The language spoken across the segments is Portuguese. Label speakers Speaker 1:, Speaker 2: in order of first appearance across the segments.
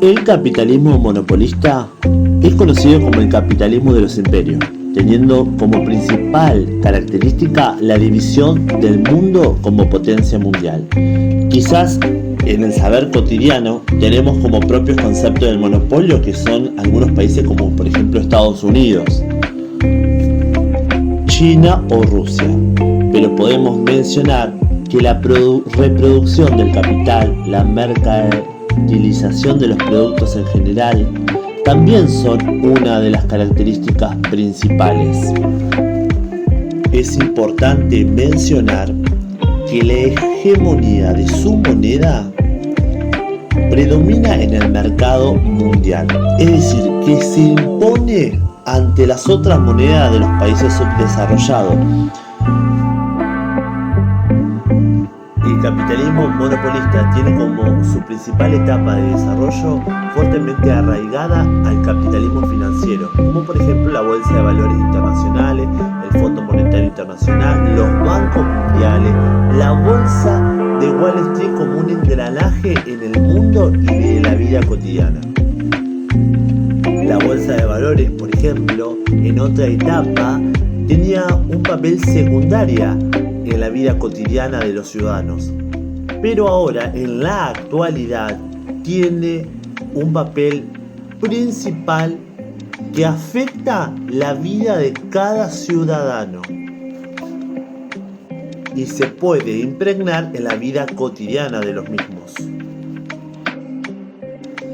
Speaker 1: El capitalismo monopolista es conocido como el capitalismo de los imperios, teniendo como principal característica la división del mundo como potencia mundial. Quizás en el saber cotidiano tenemos como propios conceptos del monopolio que son algunos países como por ejemplo Estados Unidos, China o Rusia, pero podemos mencionar que la reproducción del capital, la mercantilización de los productos en general, también son una de las características principales. Es importante mencionar que la hegemonía de su moneda predomina en el mercado mundial, es decir, que se impone ante las otras monedas de los países subdesarrollados. El capitalismo monopolista tiene como su principal etapa de desarrollo fuertemente arraigada al capitalismo financiero, como por ejemplo la Bolsa de Valores Internacionales, el Fondo Monetario Internacional, los bancos mundiales, la Bolsa de Wall Street como un engranaje en el mundo y de la vida cotidiana. La Bolsa de Valores, por ejemplo, en otra etapa tenía un papel secundario en la vida cotidiana de los ciudadanos, pero ahora en la actualidad tiene un papel principal que afecta la vida de cada ciudadano y se puede impregnar en la vida cotidiana de los mismos.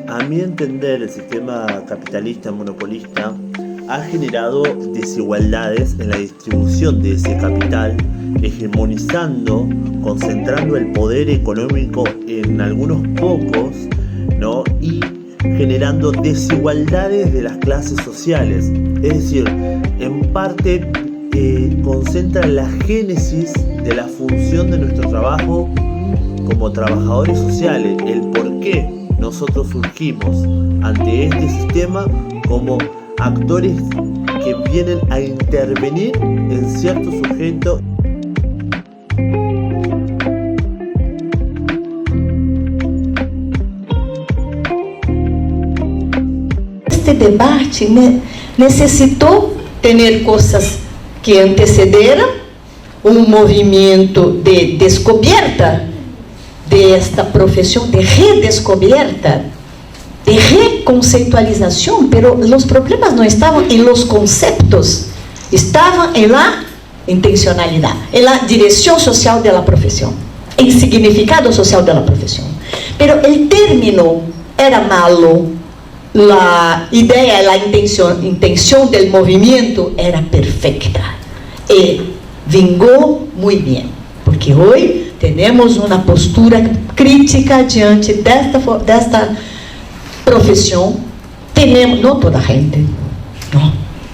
Speaker 1: A mi entender, el sistema capitalista monopolista ha generado desigualdades en la distribución de ese capital, hegemonizando, concentrando el poder económico en algunos pocos, ¿no? Y generando desigualdades de las clases sociales. Es decir, en parte concentra la génesis de la función de nuestro trabajo como trabajadores sociales, el por qué nosotros surgimos ante este sistema como actores que vienen a intervenir en cierto sujeto.
Speaker 2: Este debate necesitó tener cosas que antecederam un movimiento de descoberta de esta profesión, de redescoberta, de reconceptualización, pero los problemas no estaban en los conceptos, estaban en la intencionalidad, en la dirección social de la profesión, en el significado social de la profesión. Pero el término era malo, la idea, la intención del movimiento era perfecta y vingó muy bien, porque hoy tenemos una postura crítica diante desta profesión. Tenemos, no toda la gente, no,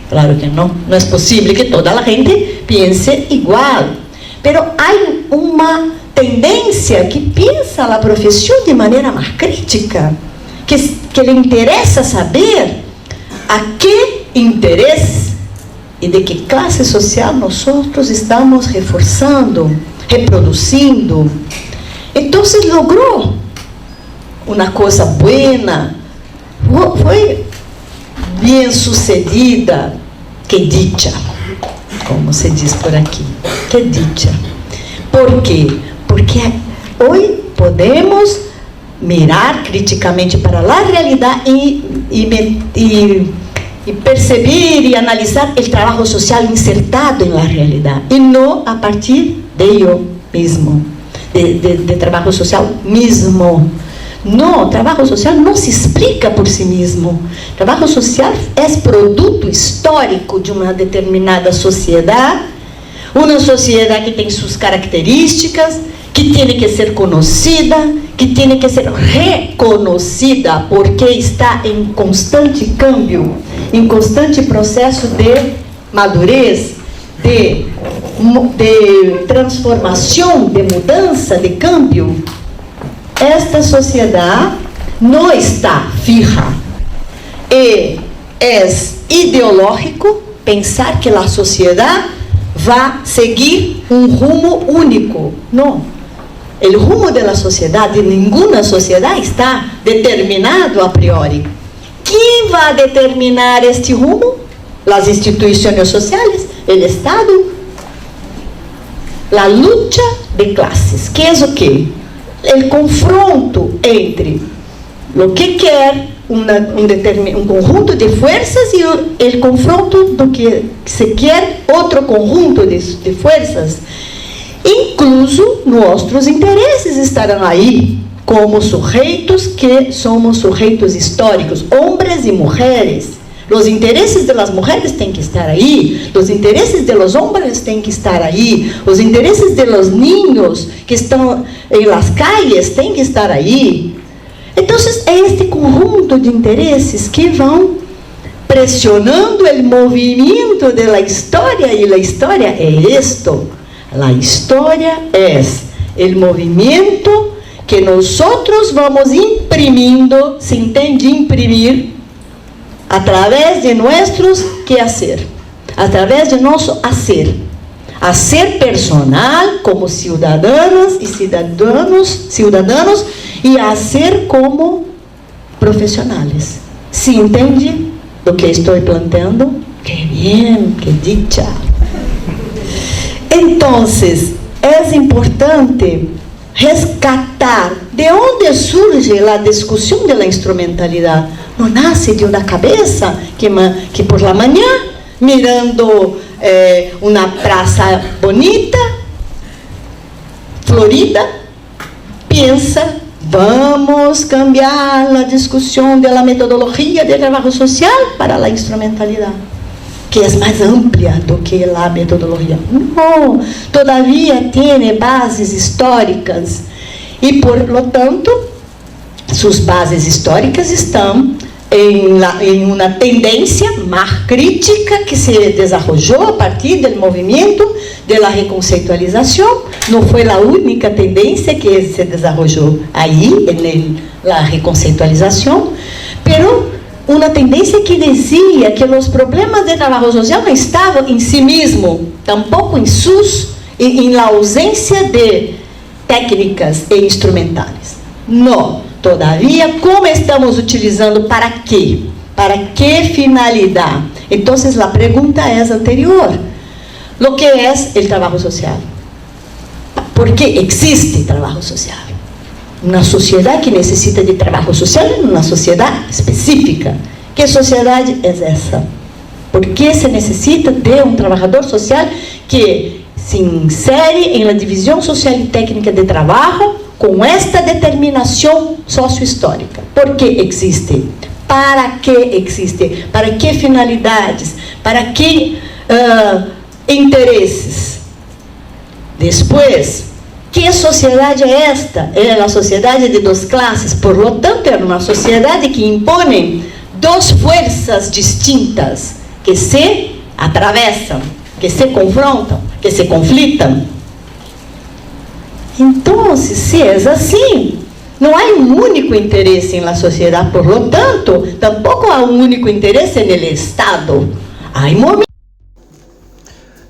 Speaker 2: claro que no, no es posible que toda la gente piense igual, pero hay una tendencia que piensa la profesión de manera más crítica, que le interesa saber a qué interés y de qué clase social nosotros estamos reforzando, reproduciendo. Entonces logró una cosa buena, fue bien sucedida, que dicha, como se diz por aquí, que dicha. ¿Por quê? Porque hoy podemos mirar criticamente para a realidade e perceber e analisar o trabalho social insertado na realidade, e não a partir de eu mesmo, de trabalho social mesmo. Não, o trabalho social não se explica por si mesmo. O trabalho social é produto histórico de uma determinada sociedade, uma sociedade que tem suas características, que tem que ser conhecida, que tem que ser reconhecida, porque está em constante câmbio, em constante processo de madurez, de de transformação, de mudança, de cambio, esta sociedade não está fija. E é ideológico pensar que a sociedade vai seguir um rumo único. Não. O rumo da sociedade, nenhuma sociedade está determinado a priori. Quem vai determinar este rumo? As instituições sociais, o Estado, a luta de classes. Que é o quê? O confronto entre o que quer um conjunto de forças e o confronto do que se quer outro conjunto de forças. Incluso nossos interesses estarão aí, como sujeitos que somos sujeitos históricos, homens e mulheres. Os interesses das mulheres têm que estar aí, os interesses dos homens têm que estar aí, os interesses dos niños que estão em las calles têm que estar aí. Então, é este conjunto de interesses que vão pressionando o movimento da história, e a história é isto. A história é o movimento que nós vamos imprimindo, se entende imprimir, através de nossos quehacer, através de nosso hacer personal como cidadãs e cidadãos e hacer como profissionais. Se entende do que estou planteando? Que bem, que dicha. Então, é importante resgatar de onde surge a discussão da instrumentalidade. Não nasce de uma cabeça que por la manhã, mirando uma praça bonita, florida, pensa, vamos cambiar a discussão da metodologia de trabalho social para a instrumentalidade, que é mais ampla do que a metodologia. Não, todavia tem bases históricas e, por lo tanto, suas bases históricas estão em uma tendência mais crítica que se desenvolveu a partir do movimento da reconceitualização. Não foi a única tendência que se desenvolveu aí, na reconceitualização, mas uma tendência que dizia que os problemas de trabalho social não estavam em si mesmo, tampouco em la ausência de técnicas e instrumentais. Não. Todavia, como estamos utilizando, para quê? Para que finalidade? Então, a pergunta é anterior. O que é o trabalho social? Por que existe trabalho social? Uma sociedade que necessita de trabalho social é uma sociedade específica. Que sociedade é essa? Por que se necessita de um trabalhador social que se insere em la divisão social e técnica de trabalho com esta determinação sociohistórica? Por que existe? Para que existe? Para que finalidades? Para que interesses? Depois, que sociedade é esta? É a sociedade de duas classes. Por lo tanto, é uma sociedade que impõe duas forças distintas que se atravessam, que se confrontam, que se conflitam. Então, se é assim, não há um único interesse na sociedade, por lo tanto, tampouco há um único interesse no Estado. Há momentos.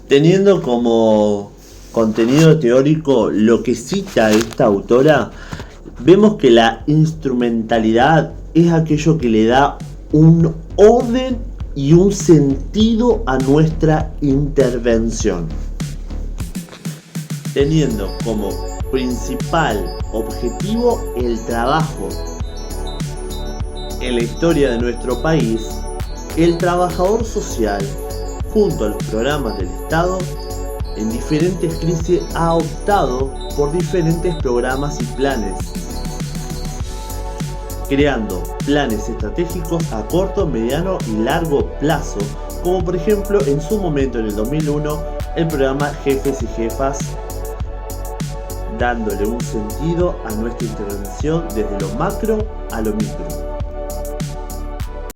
Speaker 1: Teniendo como contenido teórico lo que cita esta autora, vemos que la instrumentalidad es aquello que le da un orden y un sentido a nuestra intervención, teniendo como principal objetivo el trabajo. En la historia de nuestro país, el trabajador social, junto a los programas del Estado, en diferentes crisis ha optado por diferentes programas y planes, creando planes estratégicos a corto, mediano y largo plazo, como por ejemplo en su momento en el 2001 el programa Jefes y Jefas, dándole un sentido a nuestra intervención desde lo macro a lo micro.